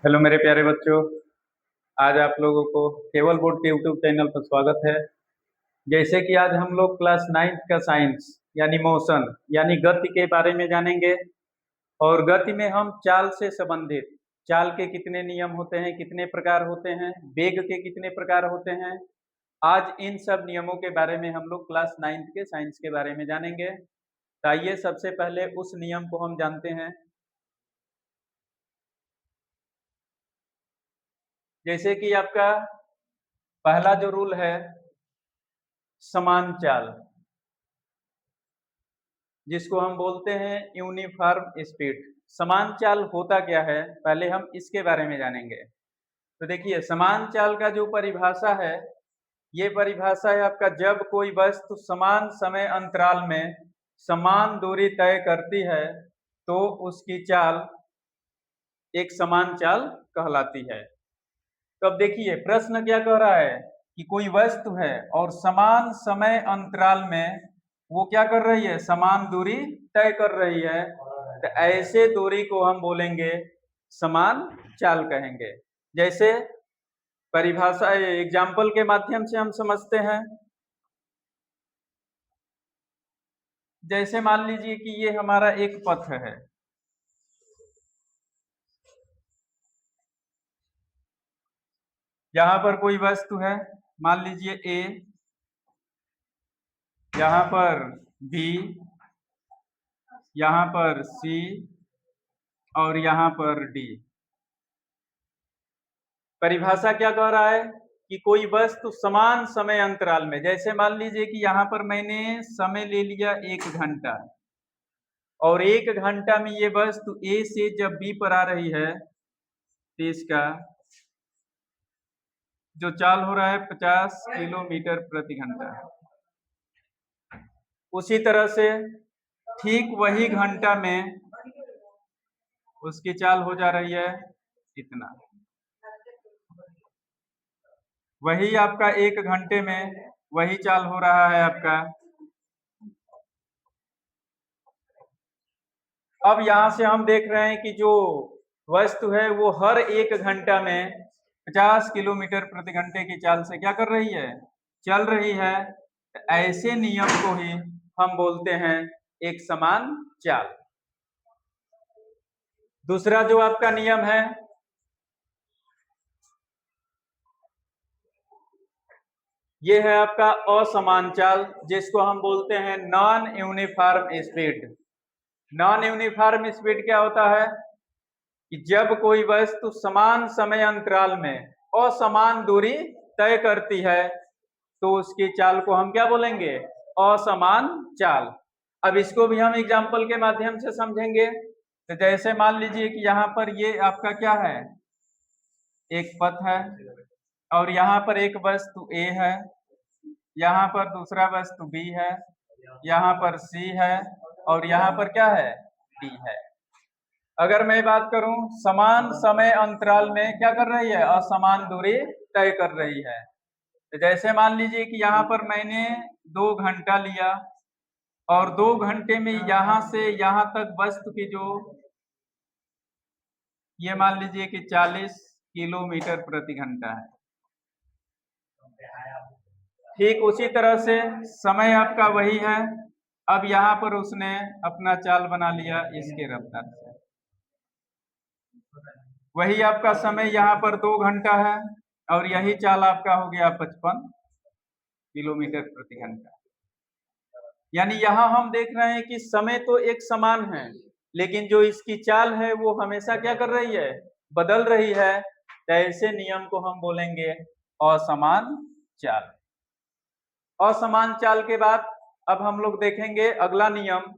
Hello मेरे प्यारे बच्चों। आज आप लोगों को केवल बोर्ड के यूट्यूब चैनल पर स्वागत है। जैसे कि आज हम लोग क्लास 9 का साइंस यानी मोशन यानी गति के बारे में जानेंगे। और गति में हम चाल से संबंधित चाल के कितने नियम होते हैं, कितने प्रकार होते हैं, वेग के कितने प्रकार होते हैं, आज इन सब नियमों के बारे में हम लोग क्लास 9 के साइंस के बारे में जानेंगे। तो आइए सबसे पहले उस नियम को हम जानते हैं। जैसे कि आपका पहला जो रूल है समान चाल, जिसको हम बोलते हैं यूनिफॉर्म स्पीड। समान चाल होता क्या है, पहले हम इसके बारे में जानेंगे। तो देखिए, समान चाल का जो परिभाषा है, ये परिभाषा है आपका जब कोई वस्तु समान समय अंतराल में समान दूरी तय करती है तो उसकी चाल एक समान चाल कहलाती है। तो अब देखिए प्रश्न क्या कह रहा है कि कोई वस्तु है और समान समय अंतराल में वो क्या कर रही है, समान दूरी तय कर रही है। तो ऐसे दूरी को हम बोलेंगे समान चाल कहेंगे। जैसे परिभाषा एग्जाम्पल के माध्यम से हम समझते हैं। जैसे मान लीजिए कि ये हमारा एक पथ है, यहाँ पर कोई वस्तु है, मान लीजिए ए, यहाँ पर बी, यहाँ पर सी और यहाँ पर डी। परिभाषा क्या कह रहा है कि कोई वस्तु समान समय अंतराल में, जैसे मान लीजिए कि यहाँ पर मैंने समय ले लिया 1 घंटा और 1 घंटा में ये वस्तु ए से जब बी पर आ रही है तो इसका जो चाल हो रहा है 50 किलोमीटर प्रति घंटा। उसी तरह से ठीक वही घंटा में उसकी चाल हो जा रही है इतना। वही आपका 1 घंटे में वही चाल हो रहा है आपका। अब यहाँ से हम देख रहे हैं कि जो वस्तु है वो हर 1 घंटा में 50 किलोमीटर प्रति घंटे की चाल से क्या कर रही है, चल रही है। ऐसे नियम को ही हम बोलते हैं एक समान चाल। दूसरा जो आपका नियम है ये है आपका असमान चाल, जिसको हम बोलते हैं non uniform speed. Non uniform speed क्या होता है कि जब कोई वस्तु समान समय अंतराल में असमान दूरी तय करती है तो उसकी चाल को हम क्या बोलेंगे, असमान चाल। अब इसको भी हम एग्जाम्पल के माध्यम से समझेंगे। तो जैसे मान लीजिए कि यहाँ पर ये आपका क्या है, एक पथ है और यहाँ पर एक वस्तु ए है, यहाँ पर दूसरा वस्तु बी है, यहाँ पर सी है और यहाँ पर क्या है, डी है। अगर मैं बात करूं समान समय अंतराल में क्या कर रही है, असमान दूरी तय कर रही है। तो जैसे मान लीजिए कि यहाँ पर मैंने 2 घंटा लिया और 2 घंटे में यहाँ से यहाँ तक वस्तु की जो ये मान लीजिए कि 40 किलोमीटर प्रति घंटा है। ठीक उसी तरह से समय आपका वही है। अब यहाँ पर उसने अपना चाल बना लिया इसके रफ्तार से। वही आपका समय यहाँ पर 2 घंटा है और यही चाल आपका हो गया 55 किलोमीटर प्रति घंटा। यानी यहाँ हम देख रहे हैं कि समय तो एक समान है, लेकिन जो इसकी चाल है वो हमेशा क्या कर रही है, बदल रही है। तो ऐसे नियम को हम बोलेंगे असमान चाल। असमान चाल के बाद अब हम लोग देखेंगे अगला नियम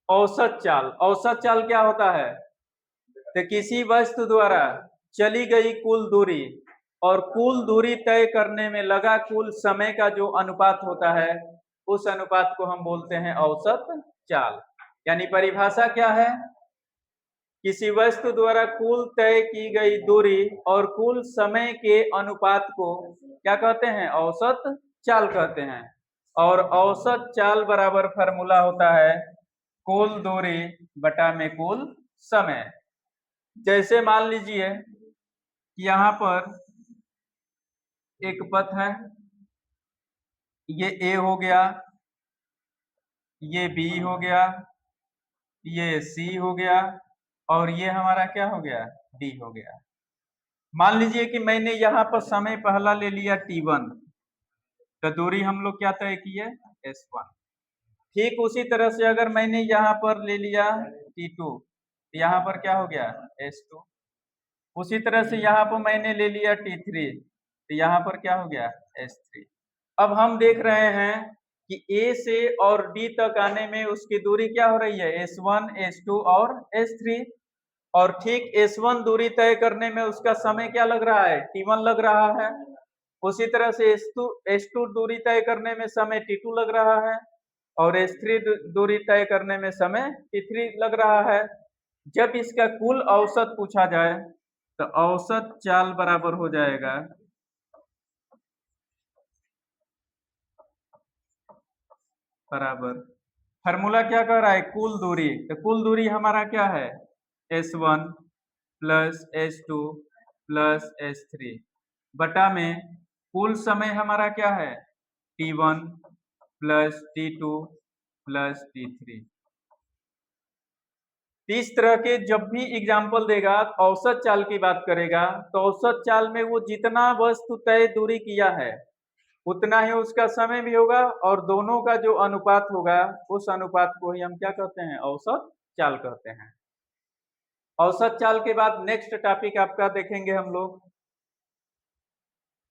औसत चाल। औसत चाल क्या होता है, तो किसी वस्तु द्वारा चली गई कुल दूरी और कुल दूरी तय करने में लगा कुल समय का जो अनुपात होता है उस अनुपात को हम बोलते हैं औसत चाल। यानी परिभाषा क्या है, किसी वस्तु द्वारा कुल तय की गई दूरी और कुल समय के अनुपात को क्या कहते हैं, औसत चाल कहते हैं। और औसत चाल बराबर फार्मूला होता है कुल दूरी बटा में कुल समय। जैसे मान लीजिए कि यहाँ पर एक पथ है, ये ए हो गया, ये बी हो गया, ये सी हो गया और ये हमारा क्या हो गया, डी हो गया। मान लीजिए कि मैंने यहाँ पर समय पहला ले लिया t1, तो दूरी हम लोग क्या तय की है, s1। ठीक उसी तरह से अगर मैंने यहाँ पर ले लिया t2, तो यहाँ पर क्या हो गया, s2। उसी तरह से यहाँ पर मैंने ले लिया t3, तो यहाँ पर क्या हो गया, s3। अब हम देख रहे हैं कि A से और D तक आने में उसकी दूरी क्या हो रही है, S1, S2 और S3। और ठीक S1 दूरी तय करने में उसका समय क्या लग रहा है, T1 लग रहा है। उसी तरह से S2 दूरी तय करने में समय T2 लग रहा है और S3 दूरी तय करने में समय T3 लग रहा है। जब इसका कुल औसत पूछा जाए तो औसत चाल बराबर हो जाएगा बराबर, फार्मूला क्या कह रहा है, कुल दूरी। तो कुल दूरी हमारा क्या है, S1 plus S2 plus S3 बटा में कुल समय हमारा क्या है, T1 plus T2 plus T3। इस तरह के जब भी एग्जाम्पल देगा औसत चाल की बात करेगा, तो औसत चाल में वो जितना वस्तु तय दूरी किया है उतना ही उसका समय भी होगा और दोनों का जो अनुपात होगा उस अनुपात को ही हम क्या कहते हैं, औसत चाल कहते हैं। औसत चाल के बाद नेक्स्ट टॉपिक आपका देखेंगे हम लोग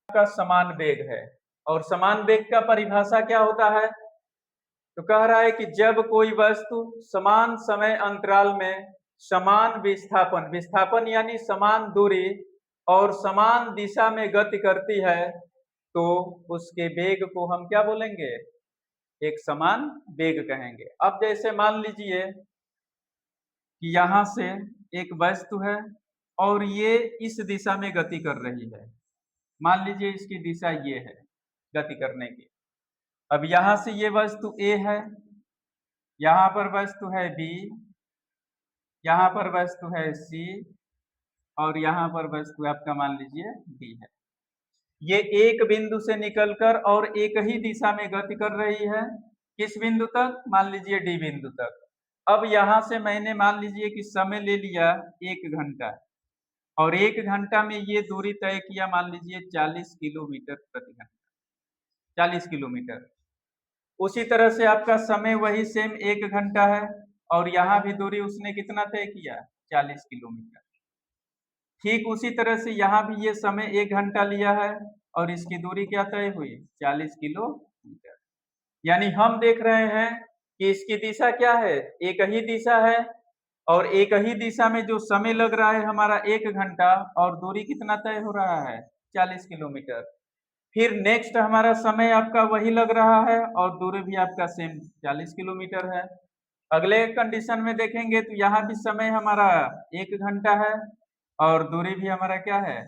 का समान वेग है। और समान वेग का परिभाषा क्या होता है, तो कह रहा है कि जब कोई वस्तु समान समय अंतराल में समान विस्थापन, विस्थापन यानी समान दूरी और समान दिशा में गति करती है तो उसके वेग को हम क्या बोलेंगे, एक समान वेग कहेंगे। अब जैसे मान लीजिए कि यहाँ से एक वस्तु है और ये इस दिशा में गति कर रही है, मान लीजिए इसकी दिशा ये है गति करने की। अब यहाँ से ये वस्तु A है, यहाँ पर वस्तु है B, यहाँ पर वस्तु है C और यहाँ पर वस्तु आपका मान लीजिए D है। ये एक बिंदु से निकलकर और एक ही दिशा में गति कर रही है, किस बिंदु तक, मान लीजिए D बिंदु तक। अब यहाँ से मैंने मान लीजिए कि समय ले लिया 1 घंटा और 1 घंटा में ये दूरी तय किया मान लीजिए 40 किलोमीटर प्रति घंटा, 40 किलोमीटर। उसी तरह से आपका समय वही सेम 1 घंटा है और यहाँ भी दूरी उसने कितना तय किया, 40 किलोमीटर। ठीक उसी तरह से यहाँ भी ये समय 1 घंटा लिया है और इसकी दूरी क्या तय हुई, 40 किलोमीटर। यानी हम देख रहे हैं कि इसकी दिशा क्या है, एक ही दिशा है और एक ही दिशा में जो समय लग रहा है हमारा 1 घंटा और दूरी कितना तय हो रहा है, 40 किलोमीटर। फिर नेक्स्ट हमारा समय आपका वही लग रहा है और दूरी भी आपका सेम 40 किलोमीटर है। अगले कंडीशन में देखेंगे तो यहाँ भी समय हमारा 1 घंटा है और दूरी भी हमारा क्या है,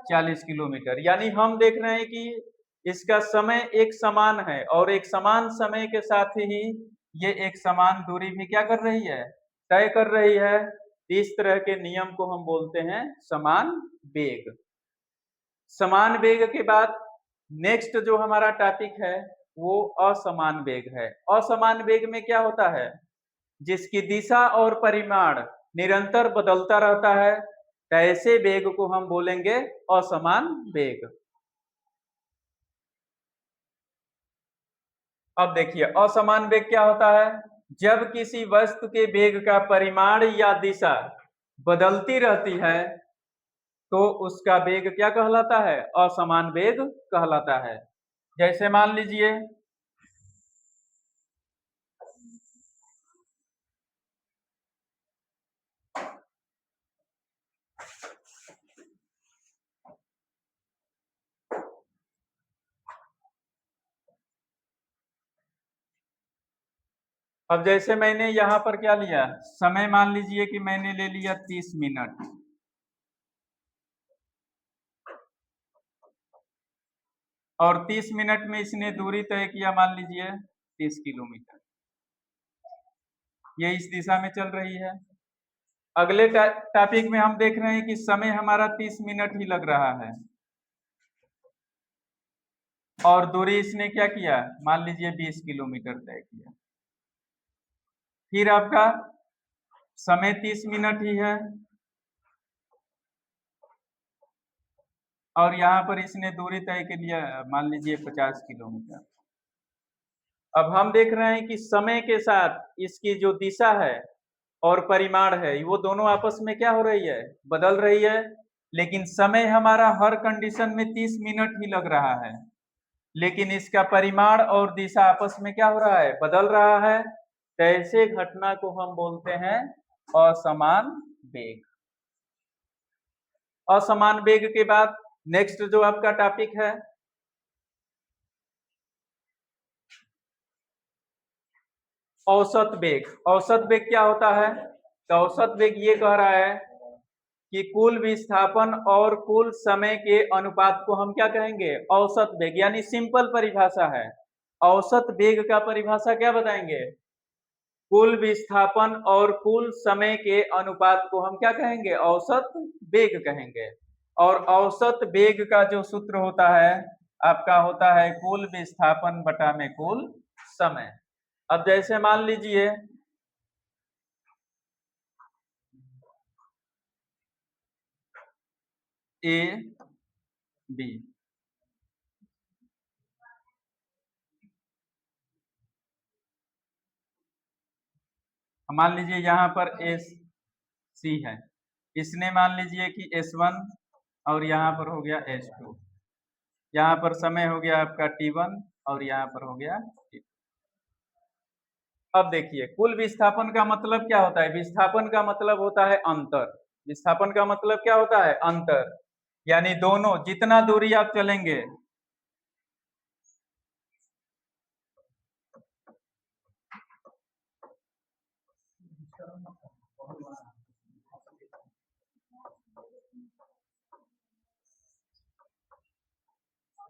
40 किलोमीटर। यानी हम देख रहे हैं कि इसका समय एक समान है और एक समान समय के साथ ही ये एक समान दूरी भी क्या कर रही है, तय कर रही है। इस तरह के नियम को हम बोलते हैं समान वेग। समान वेग के बाद नेक्स्ट जो हमारा टॉपिक है वो असमान वेग है। असमान वेग में क्या होता है, जिसकी दिशा और परिमाण निरंतर बदलता रहता है, तो ऐसे वेग को हम बोलेंगे असमान वेग। अब देखिए असमान वेग क्या होता है, जब किसी वस्तु के वेग का परिमाण या दिशा बदलती रहती है तो उसका वेग क्या कहलाता है, असमान वेग कहलाता है। जैसे मान लीजिए अब जैसे मैंने यहाँ पर क्या लिया, समय मान लीजिए कि मैंने ले लिया 30 मिनट और 30 मिनट में इसने दूरी तय किया मान लीजिए 30 किलोमीटर। ये इस दिशा में चल रही है। अगले टॉपिक में हम देख रहे हैं कि समय हमारा 30 मिनट ही लग रहा है और दूरी इसने क्या किया, मान लीजिए 20 किलोमीटर तय किया। फिर आपका समय 30 मिनट ही है और यहाँ पर इसने दूरी तय के लिया, मान लीजिए 50 किलोमीटर। अब हम देख रहे हैं कि समय के साथ इसकी जो दिशा है और परिमाण है वो दोनों आपस में क्या हो रही है, बदल रही है। लेकिन समय हमारा हर कंडीशन में 30 मिनट ही लग रहा है, लेकिन इसका परिमाण और दिशा आपस में क्या हो रहा है, बदल रहा है। तो ऐसे घटना को हम बोलते हैं असमान वेग। असमान वेग के बाद नेक्स्ट जो आपका टॉपिक है औसत वेग। औसत वेग क्या होता है, तो औसत वेग ये कह रहा है कि कुल विस्थापन और कुल समय के अनुपात को हम क्या कहेंगे, औसत वेग। यानी सिंपल परिभाषा है, औसत वेग का परिभाषा क्या बताएंगे, कुल विस्थापन और कुल समय के अनुपात को हम क्या कहेंगे, औसत वेग कहेंगे। और औसत वेग का जो सूत्र होता है आपका होता है कुल विस्थापन बटा में कुल समय। अब जैसे मान लीजिए ए बी, मान लीजिए यहाँ पर एस सी है, इसने मान लीजिए कि S1 और यहाँ पर हो गया S2, यहाँ पर समय हो गया आपका T1 और यहाँ पर हो गया T2। अब देखिए कुल विस्थापन का मतलब क्या होता है, विस्थापन का मतलब होता है अंतर। विस्थापन का मतलब क्या होता है, अंतर। यानी दोनों जितना दूरी आप चलेंगे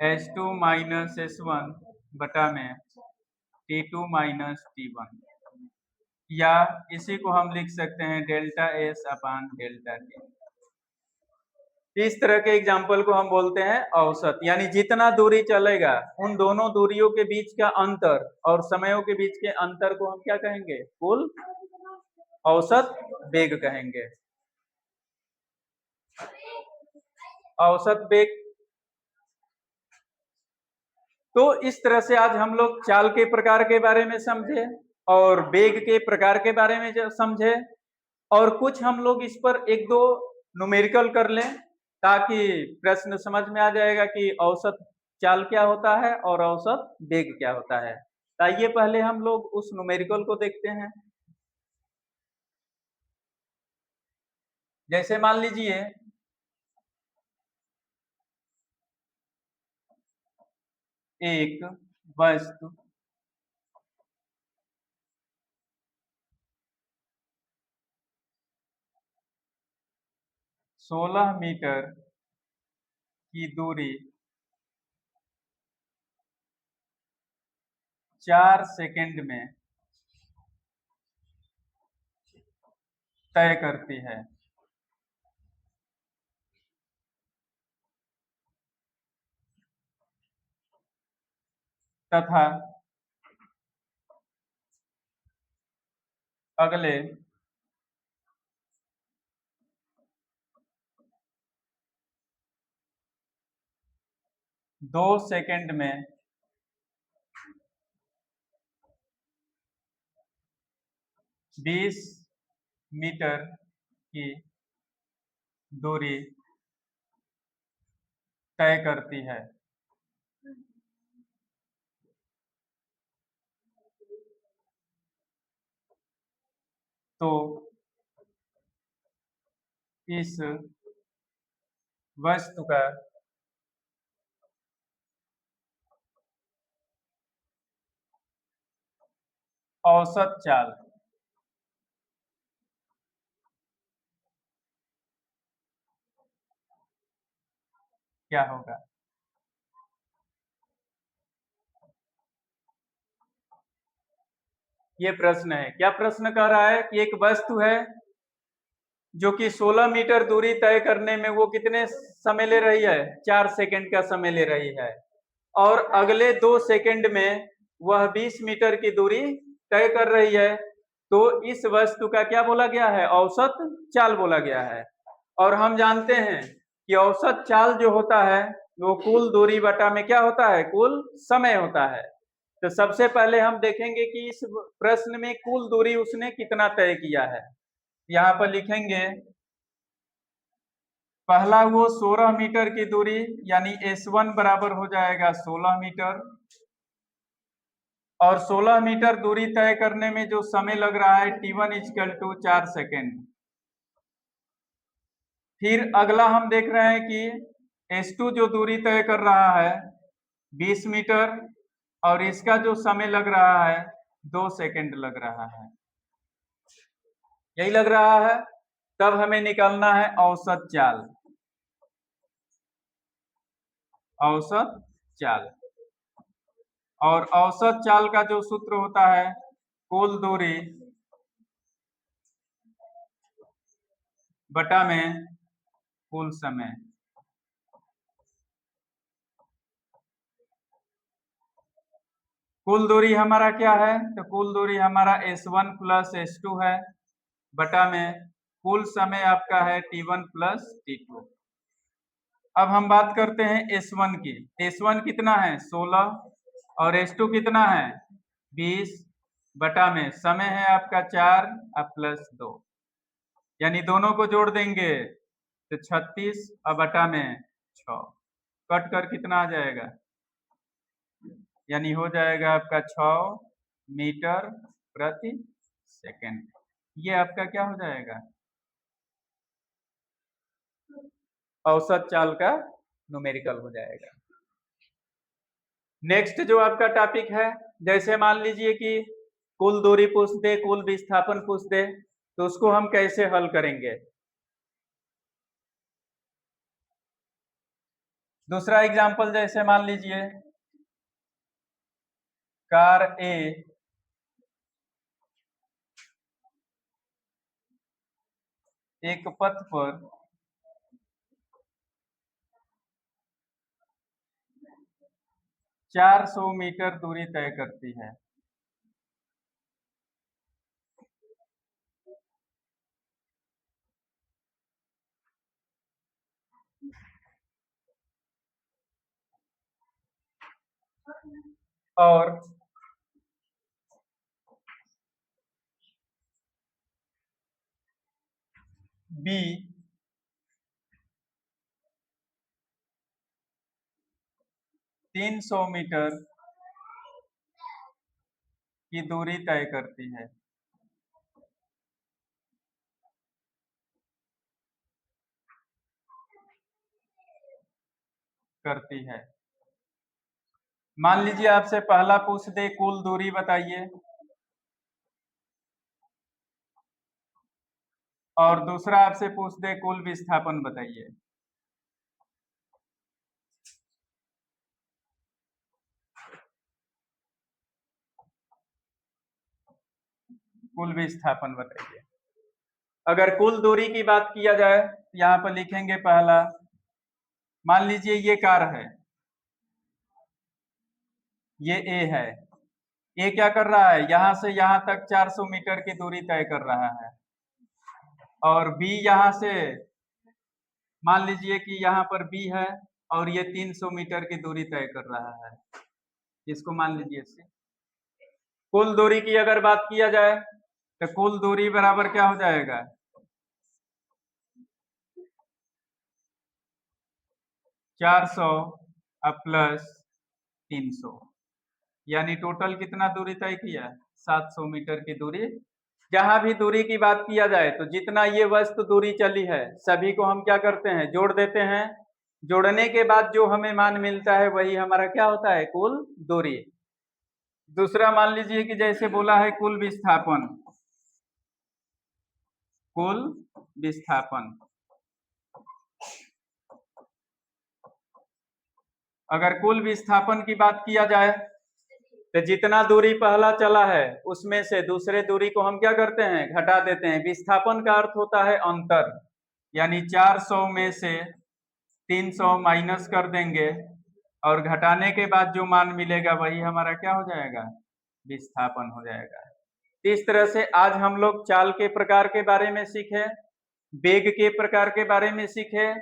S2 माइनस S1 बटा में T2 माइनस T1, या इसी को हम लिख सकते हैं डेल्टा S अपान डेल्टा T। इस तरह के एग्जाम्पल को हम बोलते हैं औसत। यानी जितना दूरी चलेगा उन दोनों दूरियों के बीच का अंतर और समयों के बीच के अंतर को हम क्या कहेंगे, कुल औसत वेग कहेंगे। औसत वेग। तो इस तरह से आज हम लोग चाल के प्रकार के बारे में समझे और वेग के प्रकार के बारे में समझे, और कुछ हम लोग इस पर एक दो न्यूमेरिकल कर लें ताकि प्रश्न समझ में आ जाएगा कि औसत चाल क्या होता है और औसत वेग क्या होता है। तो आइए पहले हम लोग उस न्यूमेरिकल को देखते हैं। जैसे मान लीजिए एक वस्तु 16 मीटर की दूरी 4 सेकंड में तय करती है, तथा अगले 2 सेकंड में 20 मीटर की दूरी तय करती है। तो इस वस्तु का औसत चाल क्या होगा। ये प्रश्न है। क्या प्रश्न कह रहा है कि एक वस्तु है जो कि 16 मीटर दूरी तय करने में वो कितने समय ले रही है? 4 सेकंड का समय ले रही है, और अगले 2 सेकंड में वह 20 मीटर की दूरी तय कर रही है। तो इस वस्तु का क्या बोला गया है? औसत चाल बोला गया है। और हम जानते हैं कि औसत चाल जो होता है वो कुल दूरी बटा में क्या होता है? कुल समय होता है। तो सबसे पहले हम देखेंगे कि इस प्रश्न में कुल दूरी उसने कितना तय किया है। यहाँ पर लिखेंगे पहला वो 16 मीटर की दूरी यानी S1 बराबर हो जाएगा 16 मीटर, और 16 मीटर दूरी तय करने में जो समय लग रहा है T1 इक्वल टू 4 सेकेंड। फिर अगला हम देख रहे हैं कि S2 जो दूरी तय कर रहा है 20 मीटर, और इसका जो समय लग रहा है 2 सेकेंड लग रहा है। यही लग रहा है। तब हमें निकालना है औसत चाल। औसत चाल, और औसत चाल का जो सूत्र होता है कुल दूरी बटा में कुल समय। कुल दूरी हमारा क्या है? तो कुल दूरी हमारा S1 प्लस S2 है, बटा में कुल समय आपका है T1 प्लस T2। अब हम बात करते हैं S1 की। S1 कितना है? 16, और S2 कितना है? 20, बटा में समय है आपका 4 अब प्लस 2, यानी दोनों को जोड़ देंगे तो 36 और बटा में 6, कट कर कितना आ जाएगा? यानी हो जाएगा आपका 6 मीटर प्रति सेकंड। ये आपका क्या हो जाएगा? औसत चाल का न्यूमेरिकल हो जाएगा। नेक्स्ट जो आपका टॉपिक है, जैसे मान लीजिए कि कुल दूरी पूछ दे, कुल विस्थापन पूछ दे, तो उसको हम कैसे हल करेंगे? दूसरा एग्जांपल जैसे मान लीजिए कार ए एक पथ पर 400 मीटर दूरी तय करती है। और बी 300 मीटर की दूरी तय करती है। मान लीजिए आपसे पहला पूछ दे कुल दूरी बताइए, और दूसरा आपसे पूछ दे कुल विस्थापन बताइए। कुल विस्थापन बताइए। अगर कुल दूरी की बात किया जाए, यहाँ पर लिखेंगे पहला, मान लीजिए ये कार है, ये ए है। ए क्या कर रहा है? यहाँ से यहाँ तक 400 मीटर की दूरी तय कर रहा है, और बी यहाँ से मान लीजिए कि यहाँ पर बी है और ये 300 मीटर की दूरी तय कर रहा है। इसको मान लीजिए इससे कुल दूरी की अगर बात किया जाए तो कुल दूरी बराबर क्या हो जाएगा? 400 अब प्लस 300, यानी टोटल कितना दूरी तय किया? 700 मीटर की दूरी। जहां भी दूरी की बात किया जाए तो जितना ये वस्तु दूरी चली है सभी को हम क्या करते हैं? जोड़ देते हैं। जोड़ने के बाद जो हमें मान मिलता है वही हमारा क्या होता है? कुल दूरी। दूसरा मान लीजिए कि जैसे बोला है कुल विस्थापन। कुल विस्थापन अगर कुल विस्थापन की बात किया जाए तो जितना दूरी पहला चला है उसमें से दूसरे दूरी को हम क्या करते हैं, घटा देते हैं। विस्थापन का अर्थ होता है अंतर, यानी 400 में से 300 माइनस कर देंगे और घटाने के बाद जो मान मिलेगा वही हमारा क्या हो जाएगा, विस्थापन हो जाएगा। इस तरह से आज हम लोग चाल के प्रकार के बारे में सीखे, वेग के प्रकार के बारे में सीखे।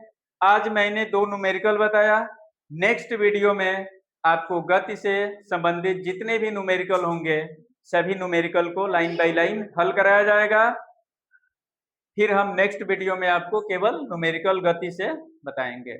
आज मैंने 2 न्यूमेरिकल बताया। नेक्स्ट वीडियो में आपको गति से संबंधित जितने भी न्यूमेरिकल होंगे सभी न्यूमेरिकल को लाइन बाय लाइन हल कराया जाएगा। फिर हम नेक्स्ट वीडियो में आपको केवल न्यूमेरिकल गति से बताएंगे।